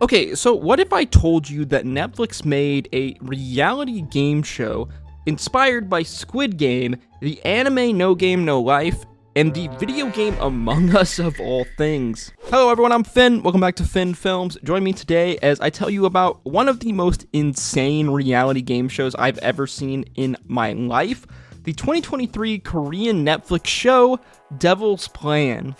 Okay, so what if I told you that Netflix made a reality game show inspired by Squid Game, the anime No Game No Life, and the video game Among Us of all things? Hello everyone, I'm Finn. Welcome back to Finn Films. Join me today as I tell you about one of the most insane reality game shows I've ever seen in my life, the 2023 Korean Netflix show, Devil's Plan.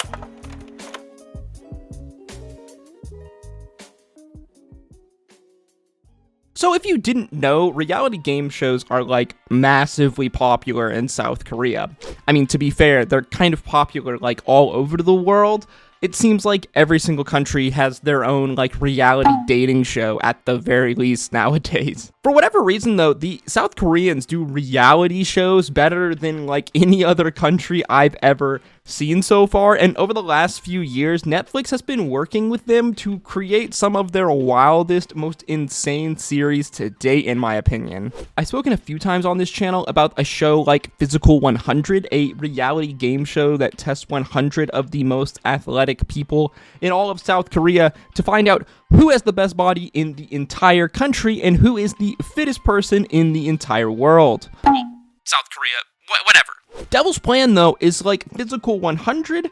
So if you didn't know, reality game shows are like massively popular in South Korea. I mean, to be fair, they're kind of popular like all over the world. It seems like every single country has their own like reality dating show at the very least nowadays. For whatever reason though, the South Koreans do reality shows better than like any other country I've ever seen so far, and over the last few years, Netflix has been working with them to create some of their wildest, most insane series to date, in my opinion. I've spoken a few times on this channel about a show like Physical 100, a reality game show that tests 100 of the most athletic people in all of South Korea to find out who has the best body in the entire country and who is the fittest person in the entire world. South Korea, whatever. Devil's Plan, though, is like Physical 100,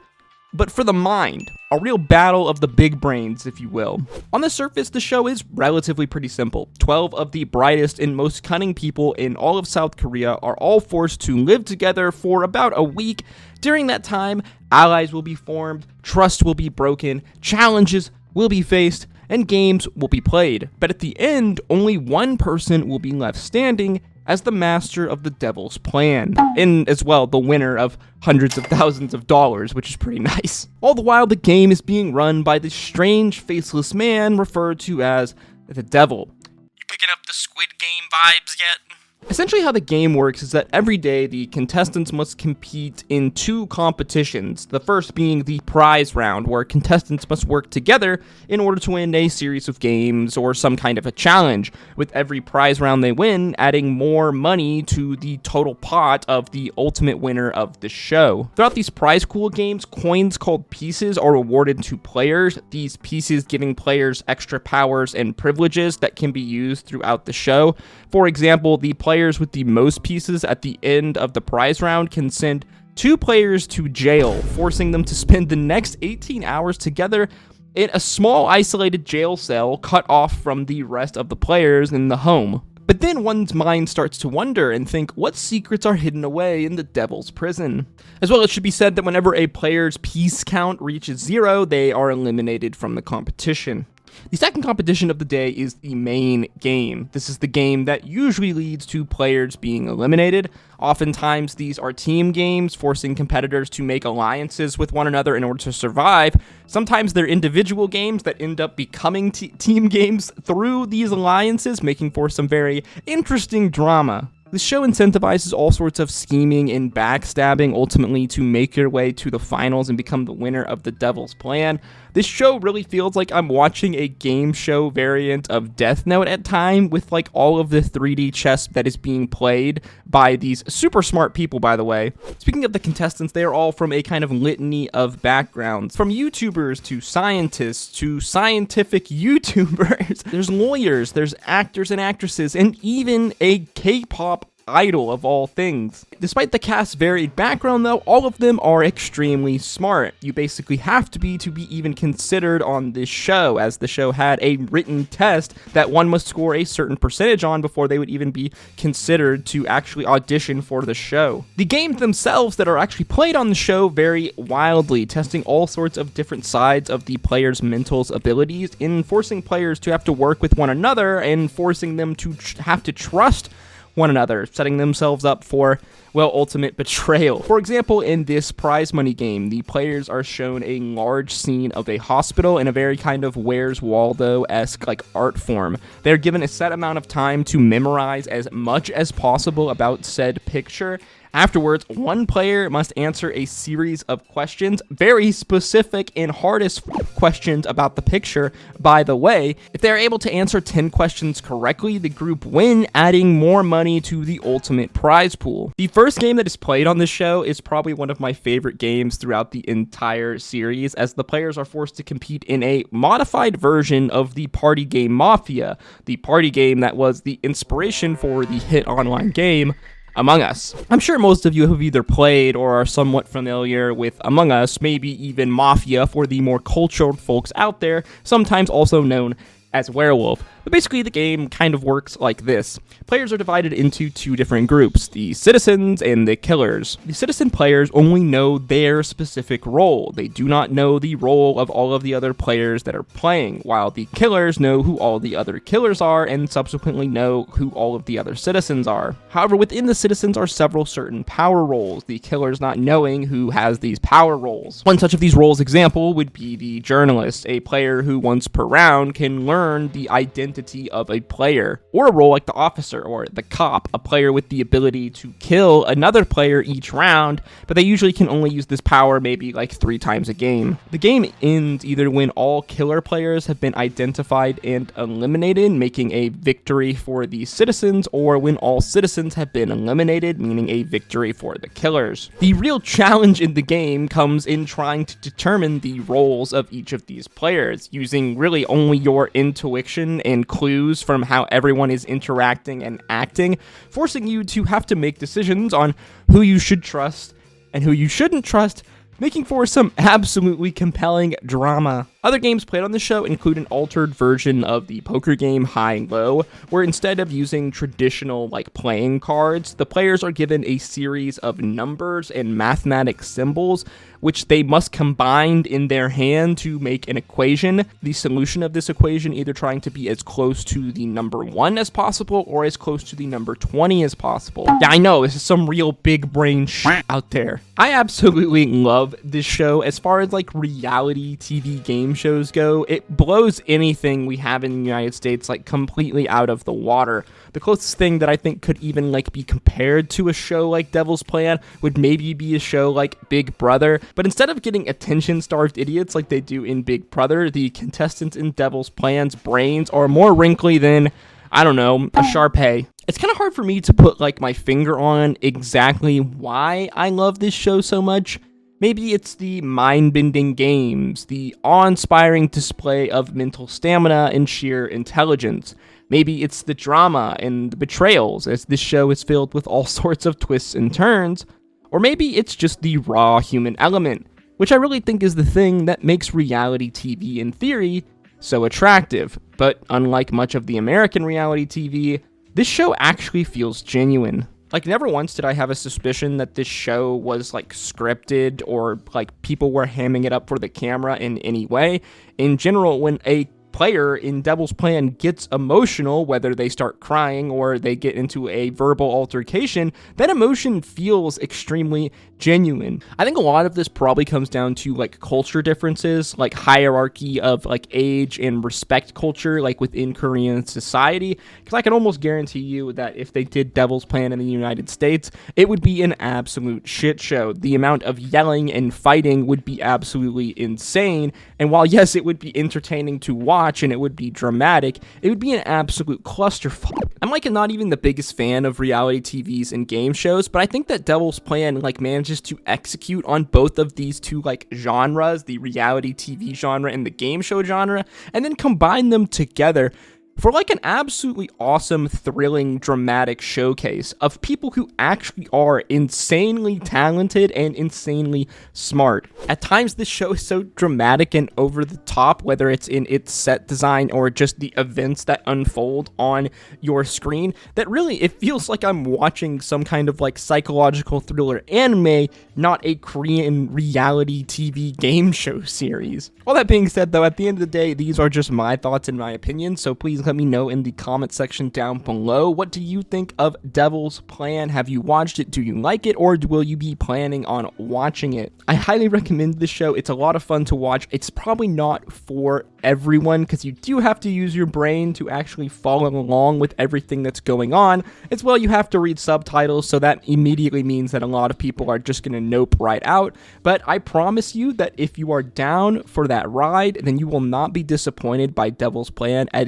but for the mind. A real battle of the big brains, if you will. On the surface, the show is relatively pretty simple. 12 of the brightest and most cunning people in all of South Korea are all forced to live together for about a week. During that time, allies will be formed, trust will be broken, challenges will be faced, and games will be played. But at the end, only one person will be left standing as the master of the Devil's Plan, and as well the winner of hundreds of thousands of dollars, which is pretty nice. All the while, the game is being run by this strange, faceless man referred to as the Devil. You picking up the Squid Game vibes yet? Essentially how the game works is that every day the contestants must compete in two competitions, the first being the prize round, where contestants must work together in order to win a series of games or some kind of a challenge, with every prize round they win adding more money to the total pot of the ultimate winner of the show. Throughout these prize pool games, coins called pieces are awarded to players, these pieces giving players extra powers and privileges that can be used throughout the show. For example, the players with the most pieces at the end of the prize round can send two players to jail, forcing them to spend the next 18 hours together in a small isolated jail cell cut off from the rest of the players in the home. But then one's mind starts to wonder and think, what secrets are hidden away in the Devil's Prison? As well, it should be said that whenever a player's piece count reaches 0, they are eliminated from the competition. The second competition of the day is the main game. This is the game that usually leads to players being eliminated. Oftentimes, these are team games, forcing competitors to make alliances with one another in order to survive. Sometimes they're individual games that end up becoming team games through these alliances, making for some very interesting drama. The show incentivizes all sorts of scheming and backstabbing, ultimately to make your way to the finals and become the winner of the Devil's Plan. This show really feels like I'm watching a game show variant of Death Note at time, with like all of the 3D chess that is being played by these super smart people, by the way. Speaking of the contestants, they are all from a kind of litany of backgrounds, from YouTubers to scientists to scientific YouTubers. There's lawyers, there's actors and actresses, and even a K-pop idol of all things. Despite the cast's varied background though, all of them are extremely smart. You basically have to be even considered on this show, as the show had a written test that one must score a certain percentage on before they would even be considered to actually audition for the show. The games themselves that are actually played on the show vary wildly, testing all sorts of different sides of the player's mental abilities, in forcing players to have to work with one another and forcing them to have to trust one another, setting themselves up for, well, ultimate betrayal. For example, in this prize money game, the players are shown a large scene of a hospital in a very kind of Where's Waldo-esque like art form. They're given a set amount of time to memorize as much as possible about said picture, Afterwards, one player must answer a series of questions, very specific and hardest questions about the picture, by the way. If they are able to answer 10 questions correctly, the group win, adding more money to the ultimate prize pool. The first game that is played on this show is probably one of my favorite games throughout the entire series, as the players are forced to compete in a modified version of the party game Mafia, the party game that was the inspiration for the hit online game Among Us. I'm sure most of you have either played or are somewhat familiar with Among Us, maybe even Mafia for the more cultured folks out there, sometimes also known as Werewolf. But basically, the game kind of works like this. Players are divided into two different groups, the citizens and the killers. The citizen players only know their specific role. They do not know the role of all of the other players that are playing, while the killers know who all the other killers are and subsequently know who all of the other citizens are. However, within the citizens are several certain power roles, the killers not knowing who has these power roles. One such of these roles example would be the journalist, a player who once per round can learn the identity of a player, or a role like the officer or the cop, a player with the ability to kill another player each round, but they usually can only use this power maybe like 3 times a game. The game ends either when all killer players have been identified and eliminated, making a victory for the citizens, or when all citizens have been eliminated, meaning a victory for the killers. The real challenge in the game comes in trying to determine the roles of each of these players, using really only your intuition and clues from how everyone is interacting and acting, forcing you to have to make decisions on who you should trust and who you shouldn't trust, making for some absolutely compelling drama. Other games played on the show include an altered version of the poker game High and Low, where instead of using traditional playing cards, the players are given a series of numbers and mathematic symbols, which they must combine in their hand to make an equation. The solution of this equation either trying to be as close to the number 1 as possible or as close to the number 20 as possible. Yeah, I know, this is some real big brain shit out there. I absolutely love this show. As far as reality TV game shows go, it blows anything we have in the United States completely out of the water. The closest thing that I think could even be compared to a show like Devil's Plan would maybe be a show like Big Brother, but instead of getting attention-starved idiots like they do in Big Brother, the contestants in Devil's Plan's brains are more wrinkly than, I don't know, a Shar-Pei. It's kind of hard for me to put my finger on exactly why I love this show so much. Maybe it's the mind-bending games, the awe-inspiring display of mental stamina and sheer intelligence. Maybe it's the drama and the betrayals, as this show is filled with all sorts of twists and turns. Or maybe it's just the raw human element, which I really think is the thing that makes reality TV in theory so attractive. But unlike much of the American reality TV, this show actually feels genuine. Never once did I have a suspicion that this show was scripted or people were hamming it up for the camera in any way. In general, when a player in Devil's Plan gets emotional, whether they start crying or they get into a verbal altercation, that emotion feels extremely genuine. I think a lot of this probably comes down to culture differences, hierarchy of age and respect culture within Korean society, because I can almost guarantee you that if they did Devil's Plan in the United States, it would be an absolute shit show. The amount of yelling and fighting would be absolutely insane, and while yes, it would be entertaining to watch and it would be dramatic, it would be an absolute clusterfuck. I'm not even the biggest fan of reality TVs and game shows, but I think that Devil's Plan manages to execute on both of these two genres, the reality TV genre and the game show genre, and then combine them together for an absolutely awesome, thrilling, dramatic showcase of people who actually are insanely talented and insanely smart. At times, this show is so dramatic and over the top, whether it's in its set design or just the events that unfold on your screen, that really it feels like I'm watching some kind of psychological thriller anime, not a Korean reality TV game show series. All that being said, though, at the end of the day, these are just my thoughts and my opinions, so please let me know in the comment section down below. What do you think of Devil's Plan? Have you watched it? Do you like it? Or will you be planning on watching it? I highly recommend this show. It's a lot of fun to watch. It's probably not for everyone because you do have to use your brain to actually follow along with everything that's going on. As well, you have to read subtitles, so that immediately means that a lot of people are just going to nope right out. But I promise you that if you are down for that ride, then you will not be disappointed by Devil's Plan. It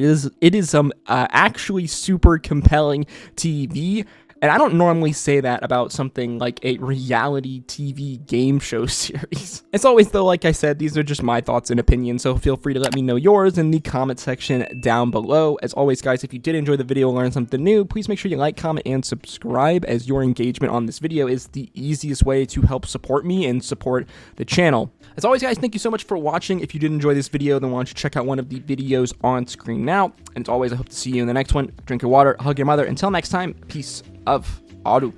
is some actually super compelling TV. And I don't normally say that about something like a reality TV game show series. As always, though, like I said, these are just my thoughts and opinions, so feel free to let me know yours in the comment section down below. As always, guys, if you did enjoy the video, learn something new, please make sure you like, comment, and subscribe, as your engagement on this video is the easiest way to help support me and support the channel. As always, guys, thank you so much for watching. If you did enjoy this video, then why don't you check out one of the videos on screen now. And as always, I hope to see you in the next one. Drink your water, hug your mother. Until next time, peace of Adu.